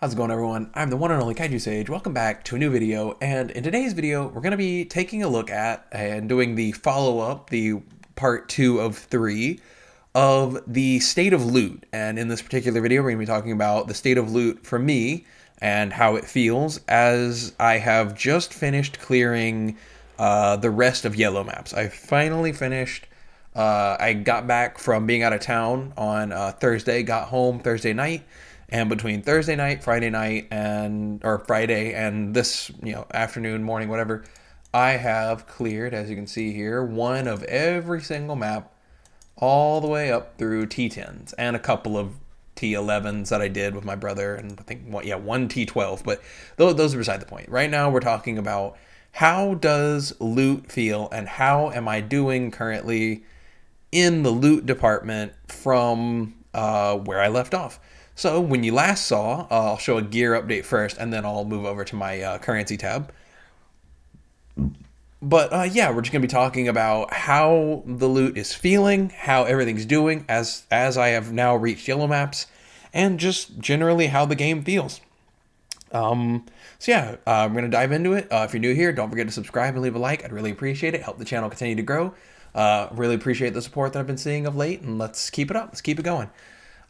How's it going, everyone? I'm the one and only Kaiju Sage. Welcome back to a new video, and in today's video we're going to be taking a look at and doing the follow-up, the part 2 of 3 of the state of loot. And in this particular video we're going to be talking about the state of loot for me and how it feels as I have just finished clearing the rest of yellow maps. I finally finished. I got back from being out of town on Thursday, got home Thursday night. And between Thursday night, Friday night, or Friday and this, afternoon, morning, whatever, I have cleared, as you can see here, one of every single map all the way up through T10s and a couple of T11s that I did with my brother, and I think, one T12, but those are beside the point. Right now we're talking about how does loot feel and how am I doing currently in the loot department from where I left off. So when you last saw, I'll show a gear update first, and then I'll move over to my currency tab. But yeah, we're just going to be talking about how the loot is feeling, how everything's doing as I have now reached yellow maps, and just generally how the game feels. So yeah, I'm going to dive into it. If you're new here, don't forget to subscribe and leave a like. I'd really appreciate it. Help the channel continue to grow. Really appreciate the support that I've been seeing of late, and let's keep it up. Let's keep it going.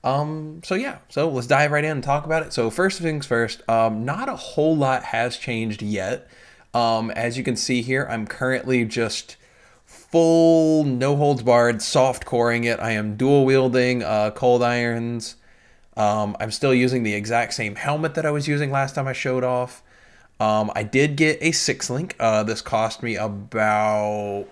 So yeah, so let's dive right in and talk about it. So first things first, not a whole lot has changed yet. As you can see here, I'm currently just full, no holds barred, soft coring it. I am dual wielding, cold irons. I'm still using the exact same helmet that I was using last time I showed off. I did get a 6-link. This cost me about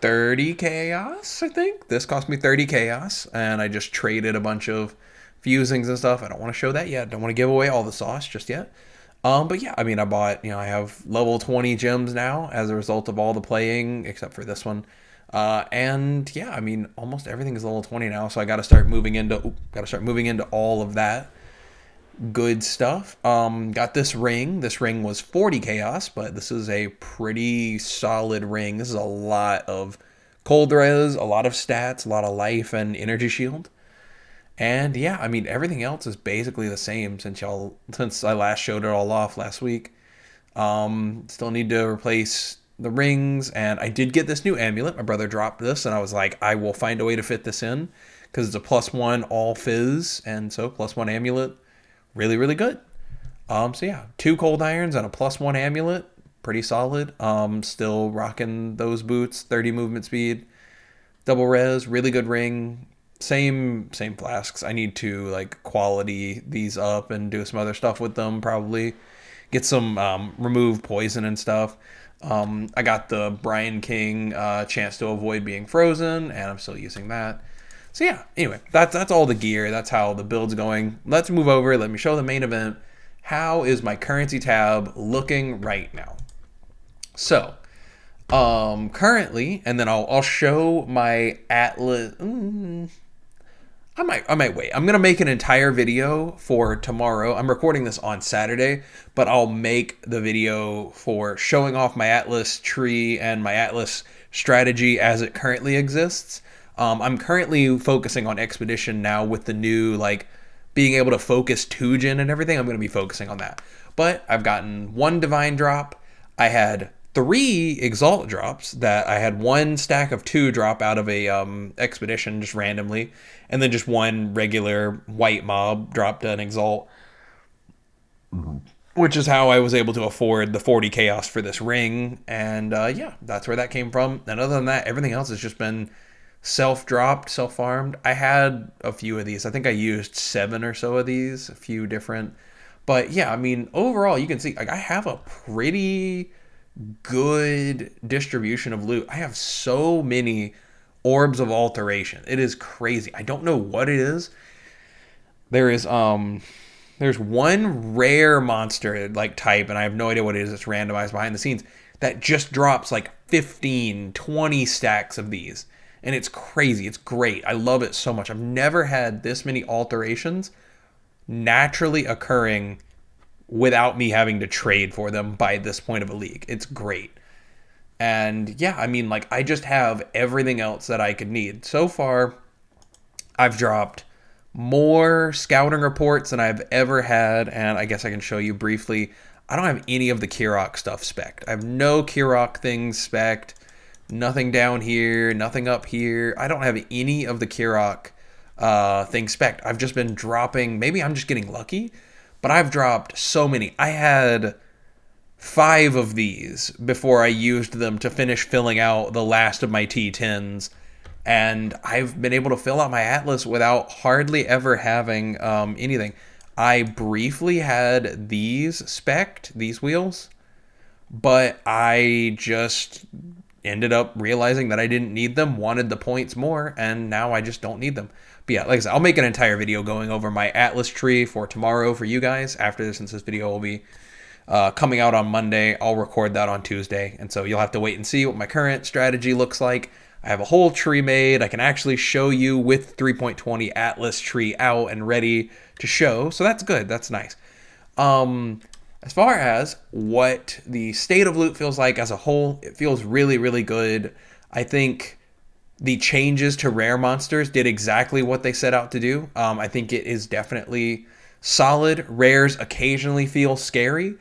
30 chaos, I think. This cost me 30 chaos, and I just traded a bunch of fusings and stuff. I don't want to show that yet. Don't want to give away all the sauce just yet. But yeah, I mean, I bought, I have level 20 gems now as a result of all the playing, except for this one. And yeah, I mean, almost everything is level 20 now, so I got to start moving into all of that good stuff. Got this ring. This ring was 40 chaos, but this is a pretty solid ring. This is a lot of cold res, a lot of stats, a lot of life and energy shield. And yeah, I mean, everything else is basically the same since I last showed it all off last week. Still need to replace the rings, and I did get this new amulet. My brother dropped this, and I was like, I will find a way to fit this in because it's a +1 all fizz, and so +1 amulet. Really, really good. So yeah, 2 cold irons and a +1 amulet. Pretty solid. Still rocking those boots, 30 movement speed. Double res, really good ring. Same flasks. I need to like quality these up and do some other stuff with them, probably. Get some remove poison and stuff. I got the Brian King chance to avoid being frozen, and I'm still using that. So yeah, anyway, that's all the gear. That's how the build's going. Let's move over. Let me show the main event. How is my currency tab looking right now? So, currently, and then I'll show my Atlas. I might wait. I'm gonna make an entire video for tomorrow. I'm recording this on Saturday, but I'll make the video for showing off my Atlas tree and my Atlas strategy as it currently exists. I'm currently focusing on Expedition now with the new, being able to focus 2-gen and everything. I'm going to be focusing on that. But I've gotten 1 Divine drop. I had 3 Exalt drops that I had 1 stack of 2 drop out of a Expedition just randomly. And then just 1 regular white mob dropped an Exalt. Which is how I was able to afford the 40 chaos for this ring. And yeah, that's where that came from. And other than that, everything else has just been self-dropped, self-farmed. I had a few of these. I think I used 7 or so of these, a few different. But yeah, I mean, overall, you can see I have a pretty good distribution of loot. I have so many orbs of alteration. It is crazy. I don't know what it is. There's one rare monster type, and I have no idea what it is. It's randomized behind the scenes that just drops 15, 20 stacks of these. And it's crazy. It's great. I love it so much. I've never had this many alterations naturally occurring without me having to trade for them by this point of a league. It's great. And yeah, I mean, I just have everything else that I could need. So far, I've dropped more scouting reports than I've ever had, and I guess I can show you briefly. I don't have any of the 𝙀𝙓𝙋𝘼𝙉 stuff spec'd. I have no 𝙀𝙀𝙃 things spec'd, nothing down here, nothing up here. I don't have any of the 𝙀𝙀𝙃 things spec'd. I've just been dropping, maybe I'm just getting lucky, but I've dropped so many. I had 5 of these before I used them to finish filling out the last of my T10s. And I've been able to fill out my Atlas without hardly ever having anything. I briefly had these spec'd, these wheels, but I just ended up realizing that I didn't need them, wanted the points more, and now I just don't need them. But yeah, like I said, I'll make an entire video going over my Atlas tree for tomorrow for you guys. After this, since this video will be coming out on Monday, I'll record that on Tuesday, and so you'll have to wait and see what my current strategy looks like. I have a whole tree made. I can actually show you with 3.20 Atlas tree out and ready to show, so that's good. That's nice. As far as what the state of loot feels like as a whole, it feels really, really good. I think the changes to rare monsters did exactly what they set out to do. I think it is definitely solid. Rares occasionally feel scary,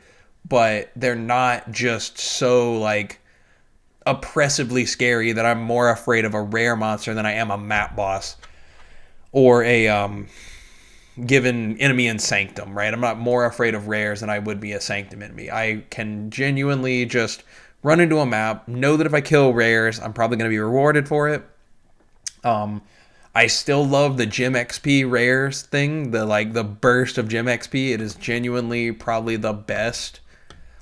but they're not just so like oppressively scary that I'm more afraid of a rare monster than I am a map boss or a given enemy in Sanctum, right? I'm not more afraid of rares than I would be a Sanctum enemy. I can genuinely just run into a map, know that if I kill rares, I'm probably going to be rewarded for it. I still love the gem XP rares thing, the burst of gem XP. It is genuinely probably the best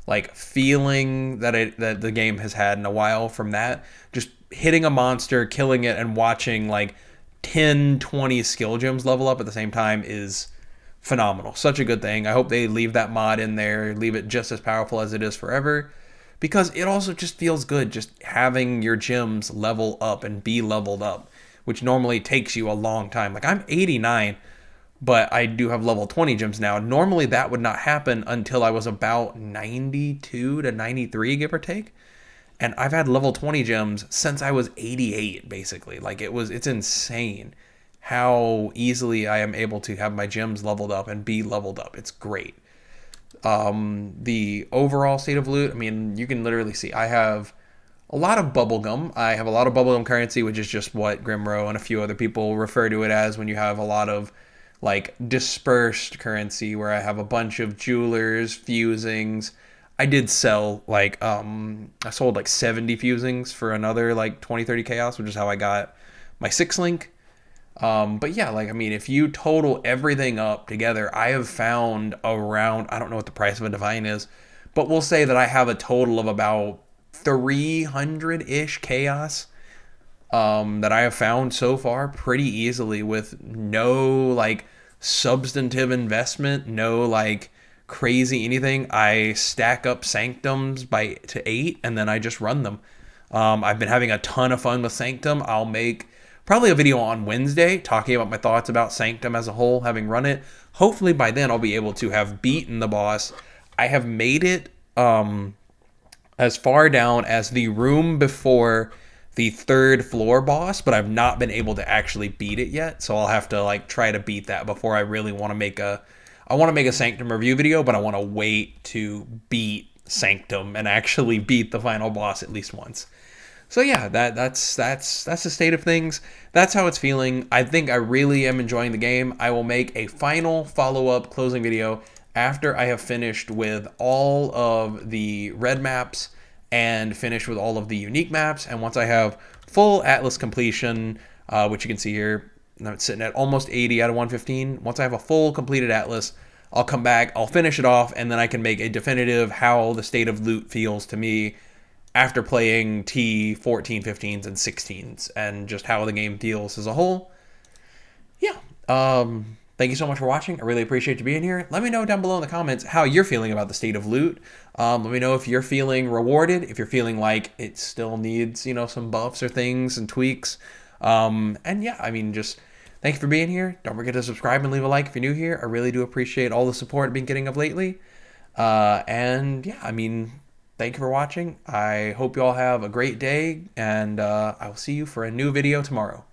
like feeling that the game has had in a while from that. Just hitting a monster, killing it, and watching like 10, 20 skill gems level up at the same time is phenomenal. Such a good thing. I hope they leave that mod in there, leave it just as powerful as it is forever, because it also just feels good just having your gems level up and be leveled up, which normally takes you a long time. Like I'm 89, but I do have level 20 gems now. Normally that would not happen until I was about 92 to 93, give or take. And I've had level 20 gems since I was 88, basically. Like it's insane how easily I am able to have my gems leveled up and be leveled up. It's great. The overall state of loot, I mean, you can literally see I have a lot of bubblegum. I have a lot of bubblegum currency, which is just what Grimro and a few other people refer to it as when you have a lot of like dispersed currency, where I have a bunch of jewelers, fusings. I did sell like I sold like 70 fusings for another like 20-30 chaos, which is how I got my 6-link. But yeah, like I mean, if you total everything up together, I have found around, I don't know what the price of a divine is, but we'll say that I have a total of about 300-ish chaos that I have found so far pretty easily with no like substantive investment, no like crazy anything. I stack up sanctums to 8 and then I just run them. I've been having a ton of fun with Sanctum. I'll make probably a video on Wednesday talking about my thoughts about Sanctum as a whole, having run it. Hopefully by then I'll be able to have beaten the boss. I have made it as far down as the room before the 3rd floor boss, but I've not been able to actually beat it yet. So I'll have to like try to beat that before I really want to make a Sanctum review video, but I want to wait to beat Sanctum and actually beat the final boss at least once. So yeah, that's the state of things. That's how it's feeling. I think I really am enjoying the game. I will make a final follow-up closing video after I have finished with all of the red maps and finished with all of the unique maps. And once I have full Atlas completion, which you can see here, I'm sitting at almost 80 out of 115. Once I have a full completed Atlas, I'll come back, I'll finish it off, and then I can make a definitive how the state of loot feels to me after playing T14, 15s, and 16s, and just how the game feels as a whole. Yeah. Thank you so much for watching. I really appreciate you being here. Let me know down below in the comments how you're feeling about the state of loot. Let me know if you're feeling rewarded, if you're feeling like it still needs, some buffs or things and tweaks. And yeah, I mean, just thank you for being here. Don't forget to subscribe and leave a like if you're new here. I really do appreciate all the support I've been getting of lately. And yeah, I mean, thank you for watching. I hope you all have a great day, and I will see you for a new video tomorrow.